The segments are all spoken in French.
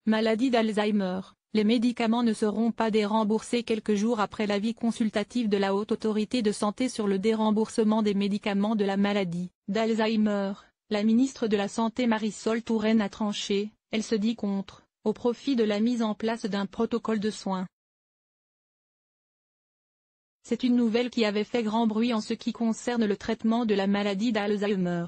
Maladie d'Alzheimer. Les médicaments ne seront pas déremboursés quelques jours après l'avis consultatif de la Haute Autorité de Santé sur le déremboursement des médicaments de la maladie d'Alzheimer. La ministre de la Santé Marisol Touraine a tranché, elle se dit contre, au profit de la mise en place d'un protocole de soins. C'est une nouvelle qui avait fait grand bruit en ce qui concerne le traitement de la maladie d'Alzheimer.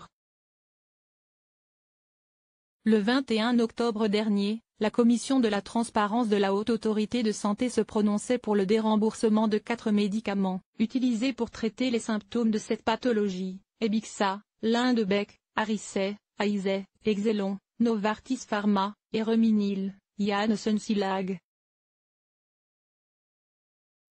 Le 21 octobre dernier, la Commission de la transparence de la Haute Autorité de Santé se prononçait pour le déremboursement de 4 médicaments, utilisés pour traiter les symptômes de cette pathologie, Ebixa, Lindbeck, Aricept, Eisai, Exelon, Novartis Pharma, et Reminil, Janssen Cilag.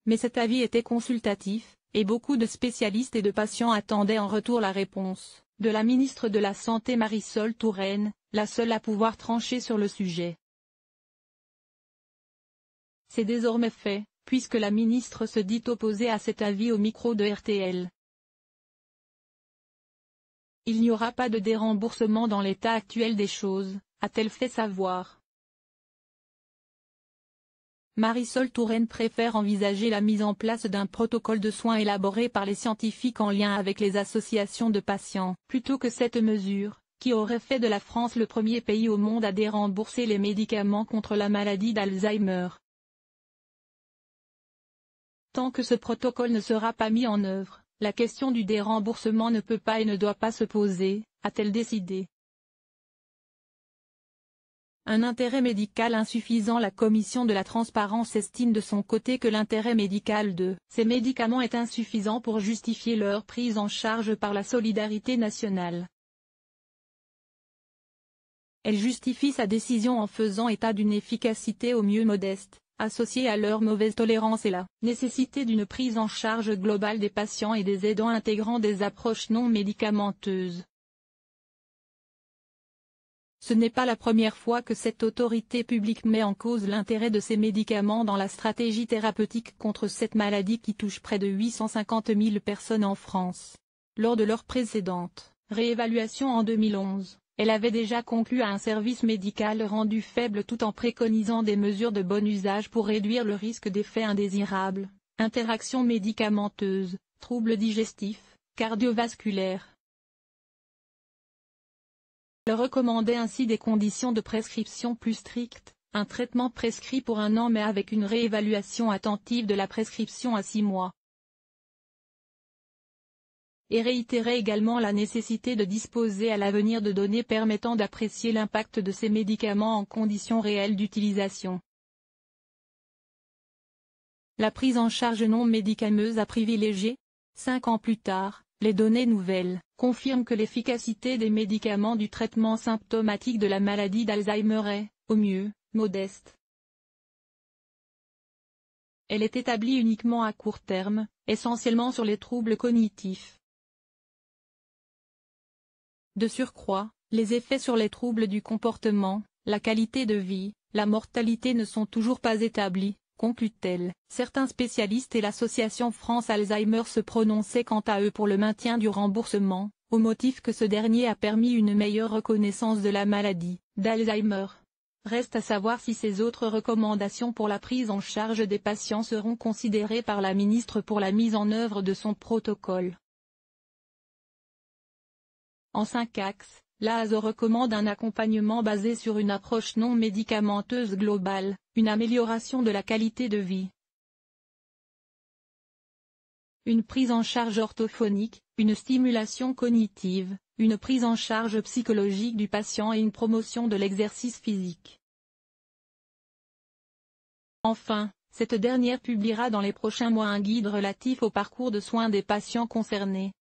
Mais cet avis était consultatif, et beaucoup de spécialistes et de patients attendaient en retour la réponse de la ministre de la Santé Marisol Touraine, la seule à pouvoir trancher sur le sujet. C'est désormais fait, puisque la ministre se dit opposée à cet avis au micro de RTL. Il n'y aura pas de déremboursement dans l'état actuel des choses, a-t-elle fait savoir. Marisol Touraine préfère envisager la mise en place d'un protocole de soins élaboré par les scientifiques en lien avec les associations de patients, plutôt que cette mesure, qui aurait fait de la France le premier pays au monde à dérembourser les médicaments contre la maladie d'Alzheimer. Tant que ce protocole ne sera pas mis en œuvre, la question du déremboursement ne peut pas et ne doit pas se poser, a-t-elle décidé. Un intérêt médical insuffisant. La Commission de la transparence estime de son côté que l'intérêt médical de ces médicaments est insuffisant pour justifier leur prise en charge par la solidarité nationale. Elle justifie sa décision en faisant état d'une efficacité au mieux modeste, associée à leur mauvaise tolérance et la nécessité d'une prise en charge globale des patients et des aidants intégrant des approches non médicamenteuses. Ce n'est pas la première fois que cette autorité publique met en cause l'intérêt de ces médicaments dans la stratégie thérapeutique contre cette maladie qui touche près de 850 000 personnes en France. Lors de leur précédente réévaluation en 2011, elle avait déjà conclu à un service médical rendu faible tout en préconisant des mesures de bon usage pour réduire le risque d'effets indésirables, interactions médicamenteuses, troubles digestifs, cardiovasculaires. Elle recommandait ainsi des conditions de prescription plus strictes, un traitement prescrit pour 1 an mais avec une réévaluation attentive de la prescription à 6 mois. Et réitérait également la nécessité de disposer à l'avenir de données permettant d'apprécier l'impact de ces médicaments en conditions réelles d'utilisation. La prise en charge non médicameuse à privilégier. 5 ans plus tard, les données nouvelles confirment que l'efficacité des médicaments du traitement symptomatique de la maladie d'Alzheimer est, au mieux, modeste. Elle est établie uniquement à court terme, essentiellement sur les troubles cognitifs. De surcroît, les effets sur les troubles du comportement, la qualité de vie, la mortalité ne sont toujours pas établis, conclut-elle. Certains spécialistes et l'association France Alzheimer se prononçaient quant à eux pour le maintien du remboursement, au motif que ce dernier a permis une meilleure reconnaissance de la maladie d'Alzheimer. Reste à savoir si ces autres recommandations pour la prise en charge des patients seront considérées par la ministre pour la mise en œuvre de son protocole. En 5 axes, l'ASO recommande un accompagnement basé sur une approche non médicamenteuse globale, une amélioration de la qualité de vie, une prise en charge orthophonique, une stimulation cognitive, une prise en charge psychologique du patient et une promotion de l'exercice physique. Enfin, cette dernière publiera dans les prochains mois un guide relatif au parcours de soins des patients concernés.